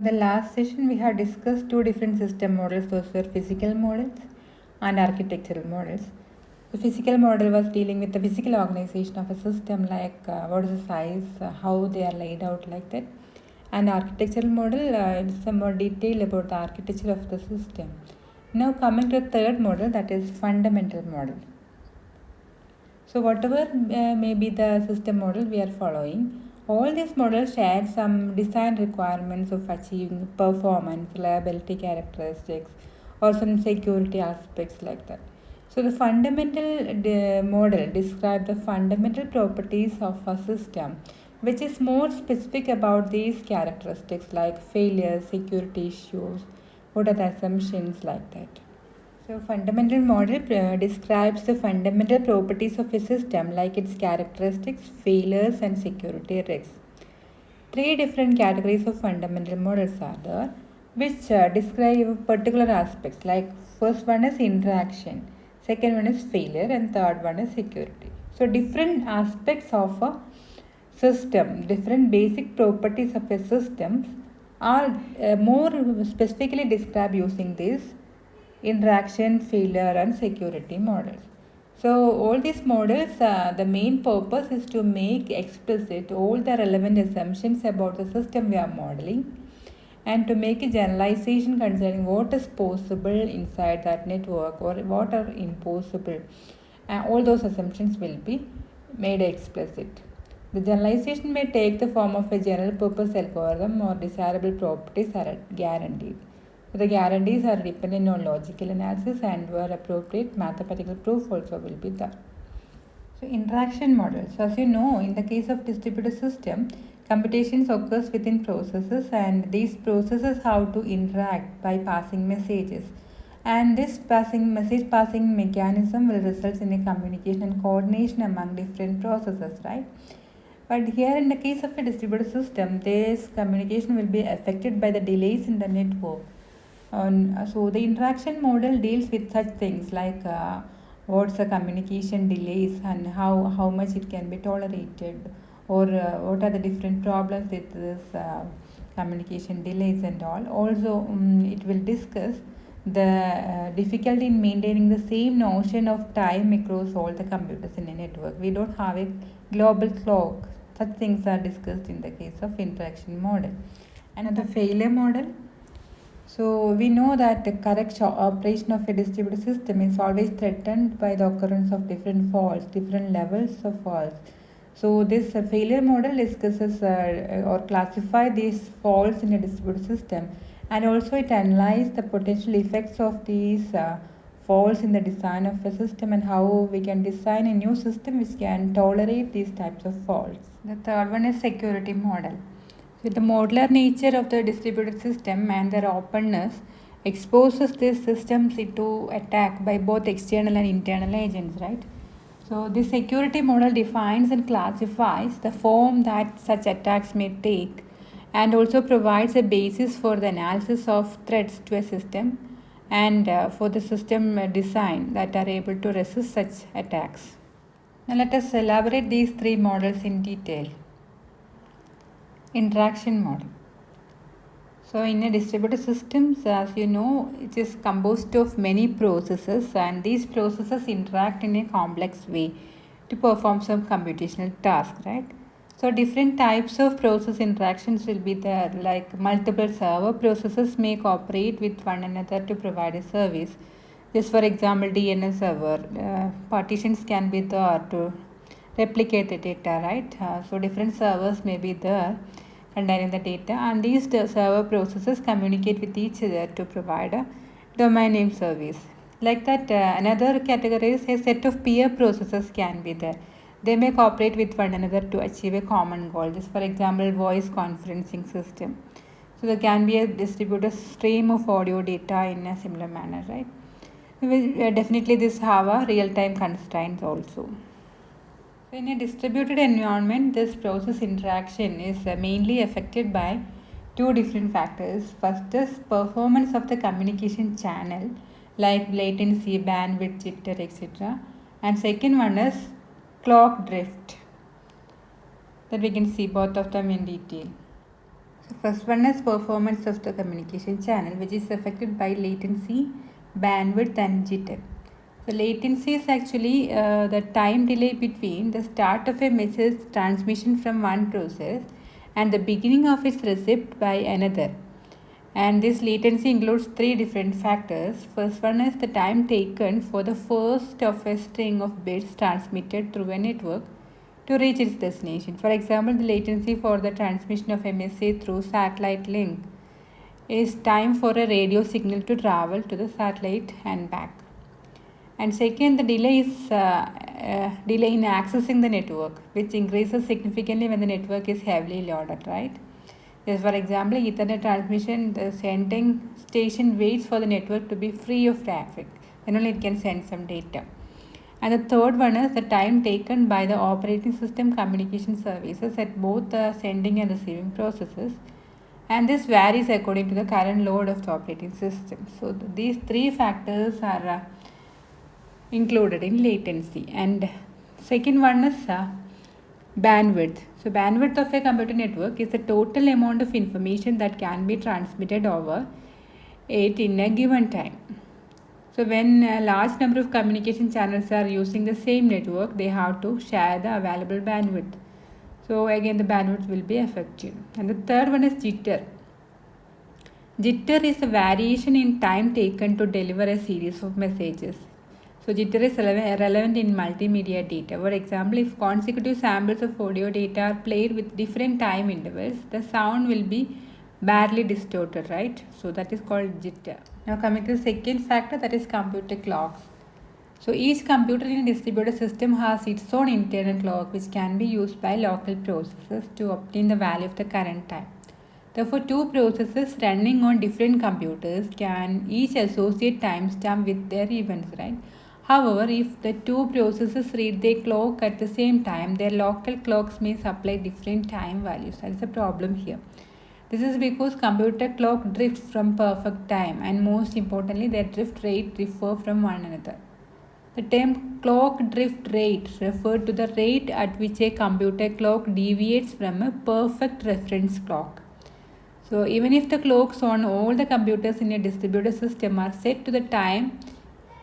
The last session we have discussed two different system models. Those were physical models and architectural models. The physical model was dealing with the physical organization of a system, like what is the size, how they are laid out, like that. And architectural model is some more detail about the architecture of the system. Now coming to the third model, that is fundamental model. So whatever may be the system model we are following, all these models share some design requirements of achieving performance, reliability characteristics, or some security aspects like that. So the fundamental model describes the fundamental properties of a system, which is more specific about these characteristics like failures, security issues, what are the assumptions, like that. So, fundamental model describes the fundamental properties of a system like its characteristics, failures, and security risks. Three different categories of fundamental models are there, which describe particular aspects. Like first one is interaction, second one is failure, and third one is security. So, different aspects of a system, different basic properties of a system are more specifically described using these interaction, failure, and security models. So, all these models, the main purpose is to make explicit all the relevant assumptions about the system we are modeling and to make a generalization concerning what is possible inside that network or what are impossible. All those assumptions will be made explicit. The generalization may take the form of a general purpose algorithm or desirable properties are guaranteed. The guarantees are dependent on logical analysis and where appropriate mathematical proof also will be there. So interaction models. As you know, in the case of distributed system, computations occurs within processes and these processes have to interact by passing messages. And this message passing mechanism will result in a communication and coordination among different processes, right? But here in the case of a distributed system, this communication will be affected by the delays in the network. So the interaction model deals with such things like what's the communication delays and how much it can be tolerated, or what are the different problems with this communication delays and all. Also, it will discuss the difficulty in maintaining the same notion of time across all the computers in a network. We don't have a global clock. Such things are discussed in the case of interaction model. And the failure model. So we know that the correct operation of a distributed system is always threatened by the occurrence of different faults, different levels of faults. So this failure model discusses or classify these faults in a distributed system, and also it analyzes the potential effects of these faults in the design of a system and how we can design a new system which can tolerate these types of faults. The third one is security model. So the modular nature of the distributed system and their openness exposes these systems into attack by both external and internal agents, right? So this security model defines and classifies the form that such attacks may take and also provides a basis for the analysis of threats to a system and for the system design that are able to resist such attacks. Now let us elaborate these three models in detail. Interaction model. So in a distributed systems, as you know, it is composed of many processes and these processes interact in a complex way to perform some computational task, right? So different types of process interactions will be there, like multiple server processes may cooperate with one another to provide a service. Just for example, DNS server, partitions can be there to replicate the data, right? So different servers may be there containing the data, and these server processes communicate with each other to provide a domain name service. Like that, another category is a set of peer processes can be there. They may cooperate with one another to achieve a common goal. Just for example, voice conferencing system. So there can be a distributed stream of audio data in a similar manner, right? Definitely this have a real-time constraints also. So in a distributed environment, this process interaction is mainly affected by two different factors. First is performance of the communication channel, like latency, bandwidth, jitter, etc. And second one is clock drift. That we can see both of them in detail. So first one is performance of the communication channel, which is affected by latency, bandwidth and jitter. So latency is actually the time delay between the start of a message transmission from one process and the beginning of its receipt by another. And this latency includes three different factors. First one is the time taken for the first of a string of bits transmitted through a network to reach its destination. For example, the latency for the transmission of a message through satellite link is time for a radio signal to travel to the satellite and back. And second, the delay is delay in accessing the network, which increases significantly when the network is heavily loaded, right? Yes, for example, Ethernet transmission, the sending station waits for the network to be free of traffic. Then only it can send some data. And the third one is the time taken by the operating system communication services at both the sending and receiving processes. And this varies according to the current load of the operating system. So these three factors are included in latency. And second one is bandwidth. So bandwidth of a computer network is the total amount of information that can be transmitted over it in a given time. So when a large number of communication channels are using the same network, they have to share the available bandwidth. So again the bandwidth will be affected. And the third one is jitter. Jitter is a variation in time taken to deliver a series of messages. So jitter is relevant in multimedia data. For example, if consecutive samples of audio data are played with different time intervals, the sound will be badly distorted, right? So that is called jitter. Now coming to the second factor, that is computer clocks. So each computer in a distributed system has its own internal clock, which can be used by local processes to obtain the value of the current time. Therefore, two processes running on different computers can each associate timestamp with their events, right? However, if the two processes read their clock at the same time, their local clocks may supply different time values. That is a problem here. This is because computer clock drifts from perfect time, and most importantly, their drift rate differ from one another. The term clock drift rate refers to the rate at which a computer clock deviates from a perfect reference clock. So even if the clocks on all the computers in a distributed system are set to the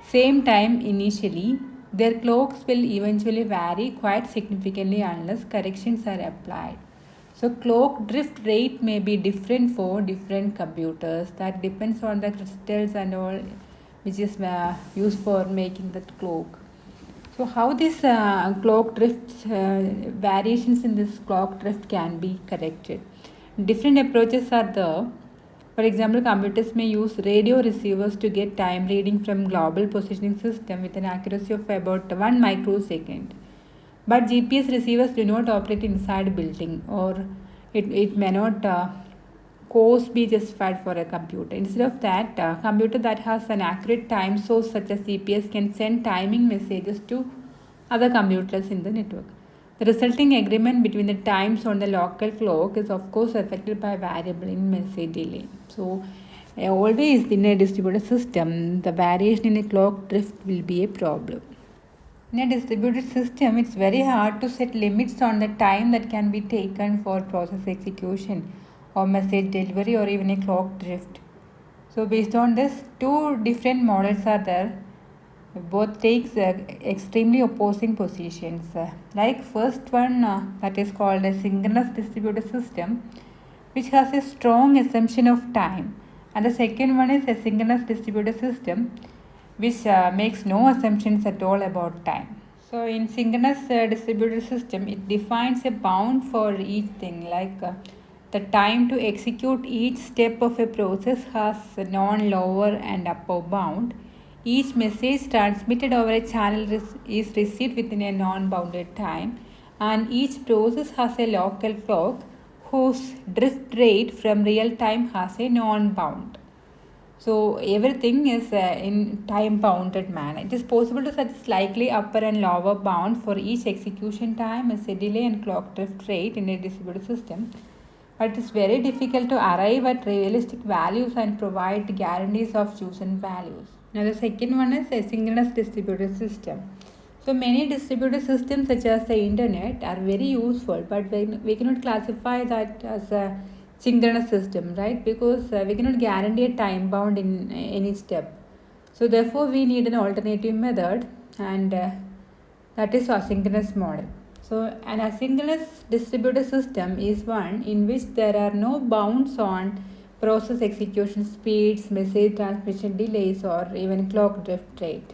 same time initially, their clocks will eventually vary quite significantly unless corrections are applied. So clock drift rate may be different for different computers. That depends on the crystals and all which is used for making that clock. So how this clock drifts, variations in this clock drift can be corrected. Different approaches are there. For example, computers may use radio receivers to get time reading from global positioning system with an accuracy of about 1 microsecond. But GPS receivers do not operate inside a building, or it may not cost be justified for a computer. Instead of that, a computer that has an accurate time source such as GPS can send timing messages to other computers in the network. The resulting agreement between the times on the local clock is of course affected by variable in message delay. So always in a distributed system, the variation in a clock drift will be a problem. In a distributed system, it's very hard to set limits on the time that can be taken for process execution or message delivery or even a clock drift. So based on this, two different models are there. Both takes extremely opposing positions. Like first one that is called a synchronous distributed system, which has a strong assumption of time, and the second one is a synchronous distributed system, which makes no assumptions at all about time. So in synchronous distributed system, it defines a bound for each thing, like the time to execute each step of a process has a non-lower and upper bound. Each message transmitted over a channel is received within a non-bounded time, and each process has a local clock whose drift rate from real time has a non-bound. So everything is in time bounded manner. It is possible to set slightly upper and lower bound for each execution time as a delay and clock drift rate in a distributed system. But it is very difficult to arrive at realistic values and provide guarantees of chosen values. Now the second one is asynchronous distributed system. So many distributed systems such as the internet are very useful, but we cannot classify that as a synchronous system, right? Because we cannot guarantee a time bound in any step. So therefore we need an alternative method, and that is asynchronous model. So an asynchronous distributed system is one in which there are no bounds on process execution speeds, message transmission delays, or even clock drift rate.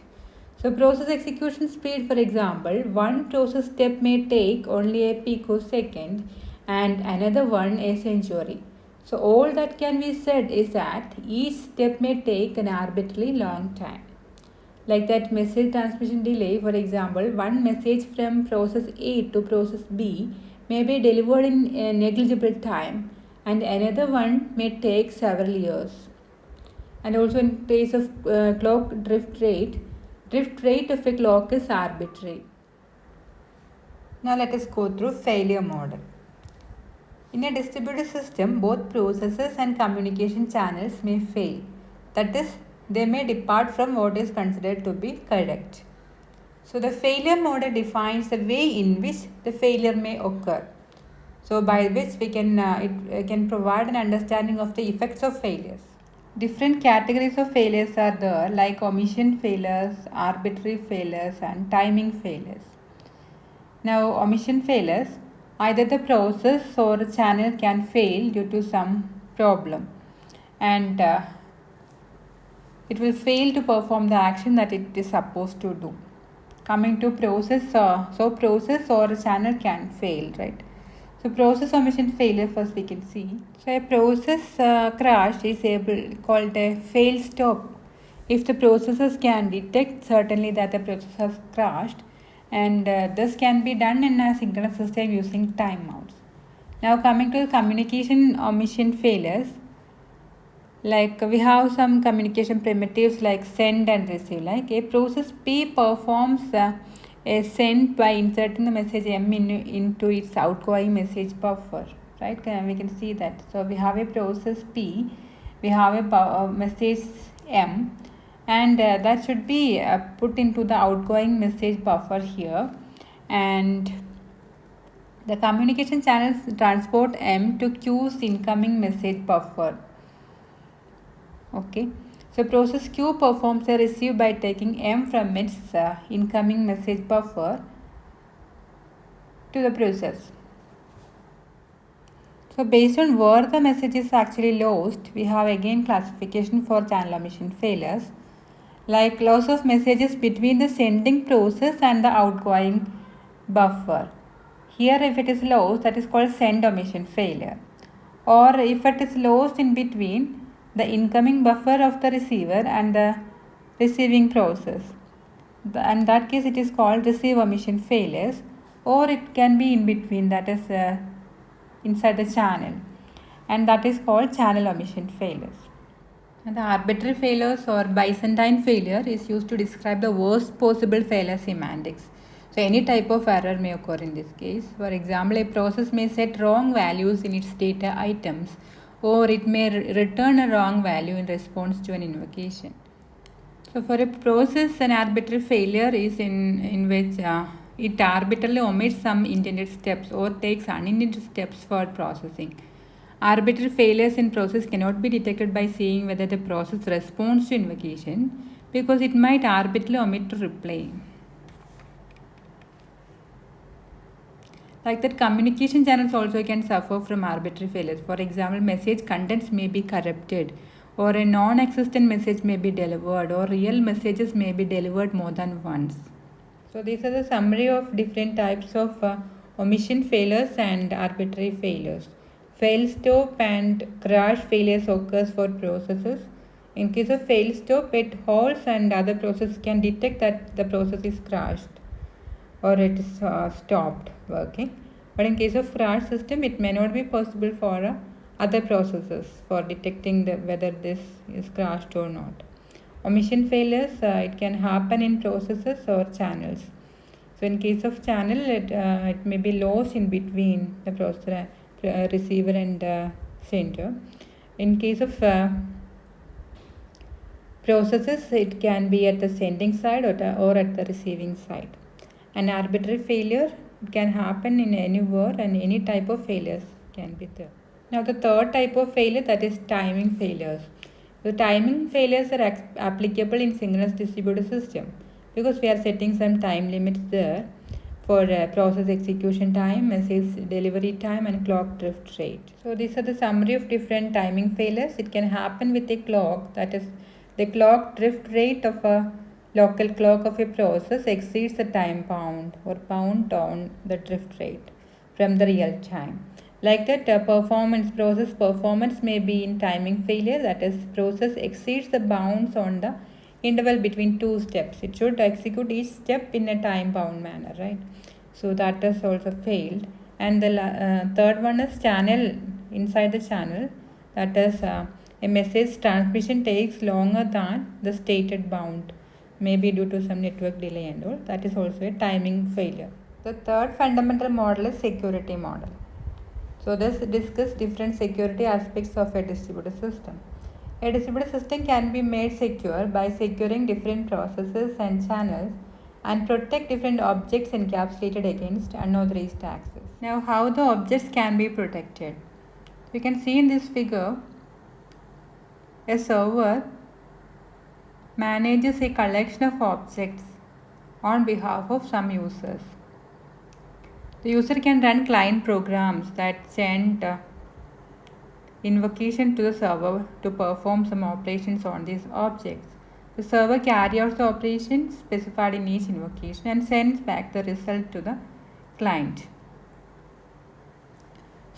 So process execution speed, for example, one process step may take only a picosecond and another one a century. So all that can be said is that each step may take an arbitrarily long time. Like that message transmission delay, for example, one message from process A to process B may be delivered in a negligible time, and another one may take several years. And also in case of clock drift rate of a clock is arbitrary. Now let us go through failure model. In a distributed system, both processes and communication channels may fail. That is, they may depart from what is considered to be correct. So the failure model defines the way in which the failure may occur. So by which we can it can provide an understanding of the effects of failures. Different categories of failures are there, like omission failures, arbitrary failures, and timing failures. Now, omission failures, either the process or a channel can fail due to some problem, and it will fail to perform the action that it is supposed to do. Coming to process, so process or a channel can fail, right? So process omission failure first we can see. So a process crash is called a fail stop. If the processes can detect certainly that the process has crashed, and this can be done in a synchronous system using timeouts. Now coming to communication omission failures, like we have some communication primitives like send and receive. Like a process P performs a send by inserting the message M into its outgoing message buffer, right? We can see that. So we have a process P, we have a message M, and that should be put into the outgoing message buffer here, and the communication channels transport M to Q's incoming message buffer. Okay, so process Q performs a receive by taking M from its incoming message buffer to the process. So based on where the message is actually lost, we have again classification for channel omission failures, like loss of messages between the sending process and the outgoing buffer. Here if it is lost, that is called send omission failure. Or if it is lost in between the incoming buffer of the receiver and the receiving process, in that case it is called receive omission failures. Or it can be in between, that is inside the channel, and that is called channel omission failures. And the arbitrary failures or Byzantine failure is used to describe the worst possible failure semantics. So any type of error may occur in this case. For example, a process may set wrong values in its data items, or it may return a wrong value in response to an invocation. So for a process, an arbitrary failure is in which it arbitrarily omits some intended steps or takes unintended steps for processing. Arbitrary failures in process cannot be detected by seeing whether the process responds to invocation, because it might arbitrarily omit to reply. Like that, communication channels also can suffer from arbitrary failures. For example, message contents may be corrupted, or a non-existent message may be delivered, or real messages may be delivered more than once. So these are the summary of different types of omission failures and arbitrary failures. Fail stop and crash failures occurs for processes. In case of fail stop, it halts and other processes can detect that the process is crashed or it is stopped working. But in case of crash system, it may not be possible for other processes for detecting whether this is crashed or not. Omission failures, it can happen in processes or channels. So in case of channel, it may be lost in between the processor, receiver and sender. In case of processes, it can be at the sending side or at the receiving side. An arbitrary failure can happen in anywhere, and any type of failures can be there. Now the third type of failure, that is timing failures. The timing failures are applicable in synchronous distributed system because we are setting some time limits there for process execution time, message delivery time, and clock drift rate. So these are the summary of different timing failures. It can happen with a clock, that is the clock drift rate of a local clock of a process exceeds the time bound or bound on the drift rate from the real time. Like that, process performance may be in timing failure, that is, process exceeds the bounds on the interval between two steps. It should execute each step in a time bound manner, right? So that has also failed. And the third one is channel, inside the channel, that is, a message transmission takes longer than the stated bound, maybe due to some network delay and all. That is also a timing failure. The third fundamental model is security model. So let's discuss different security aspects of a distributed system. A distributed system can be made secure by securing different processes and channels and protect different objects encapsulated against unauthorized access. Now, how the objects can be protected? You can see in this figure, a server manages a collection of objects on behalf of some users. The user can run client programs that send invocation to the server to perform some operations on these objects. The server carries out the operations specified in each invocation and sends back the result to the client.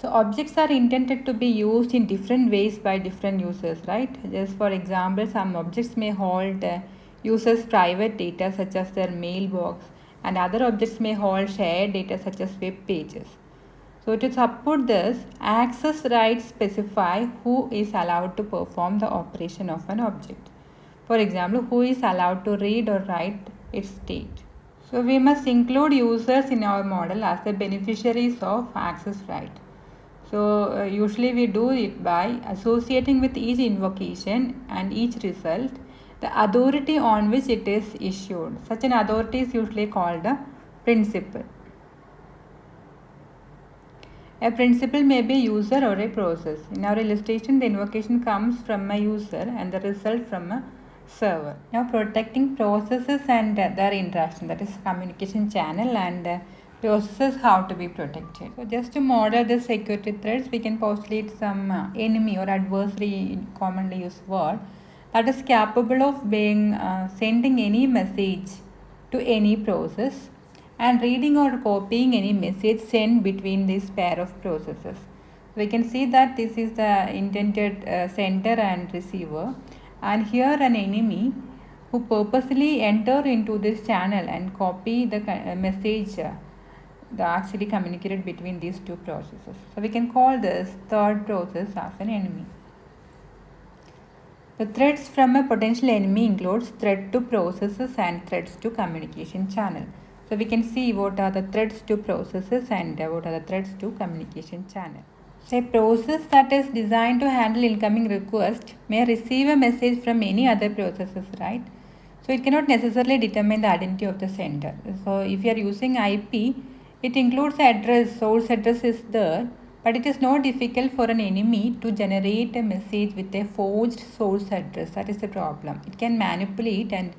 So objects are intended to be used in different ways by different users, right? Just for example, some objects may hold users' private data such as their mailbox, and other objects may hold shared data such as web pages. So to support this, access rights specify who is allowed to perform the operation of an object. For example, who is allowed to read or write its state. So we must include users in our model as the beneficiaries of access right. So usually we do it by associating with each invocation and each result the authority on which it is issued. Such an authority is usually called a principal. A principal may be a user or a process. In our illustration, the invocation comes from a user and the result from a server. Now protecting processes and their interaction, that is communication channel, and processes have to be protected. So just to model the security threats, we can postulate some enemy or adversary, commonly used word, that is capable of being sending any message to any process and reading or copying any message sent between this pair of processes. We can see that this is the intended sender and receiver, and here an enemy who purposely enter into this channel and copy the message actually communicated between these two processes. So we can call this third process as an enemy. The threats from a potential enemy includes threat to processes and threats to communication channel. So we can see what are the threats to processes and what are the threats to communication channel. So a process that is designed to handle incoming request may receive a message from any other processes, right? So it cannot necessarily determine the identity of the sender. So if you are using IP, it includes address, source address is there, but it is not difficult for an enemy to generate a message with a forged source address. That is the problem. It can manipulate and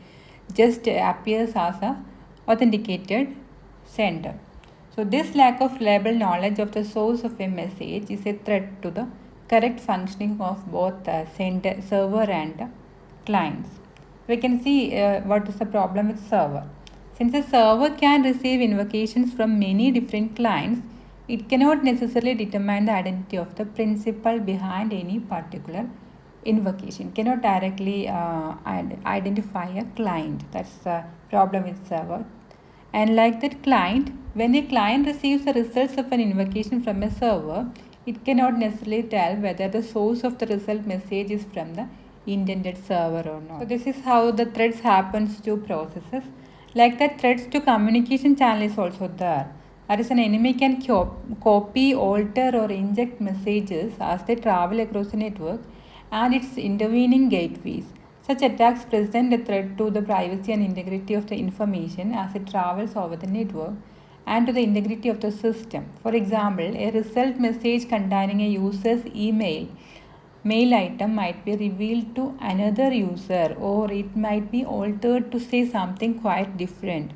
just appears as a authenticated sender. So this lack of reliable knowledge of the source of a message is a threat to the correct functioning of both the server and clients. We can see what is the problem with server. Since a server can receive invocations from many different clients, it cannot necessarily determine the identity of the principal behind any particular invocation. It cannot directly identify a client. That's the problem with server. And like that client, when a client receives the results of an invocation from a server, it cannot necessarily tell whether the source of the result message is from the intended server or not. So this is how the threats happens to processes. Like that, threats to communication channel is also there. That is, an enemy can copy, alter or inject messages as they travel across the network and its intervening gateways. Such attacks present a threat to the privacy and integrity of the information as it travels over the network and to the integrity of the system. For example, a result message containing a user's mail item might be revealed to another user, or it might be altered to say something quite different.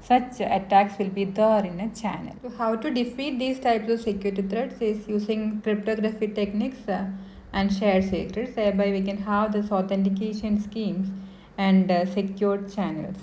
Such attacks will be there in a channel. So how to defeat these types of security threats is using cryptography techniques and shared secrets. Thereby we can have this authentication schemes and secured channels.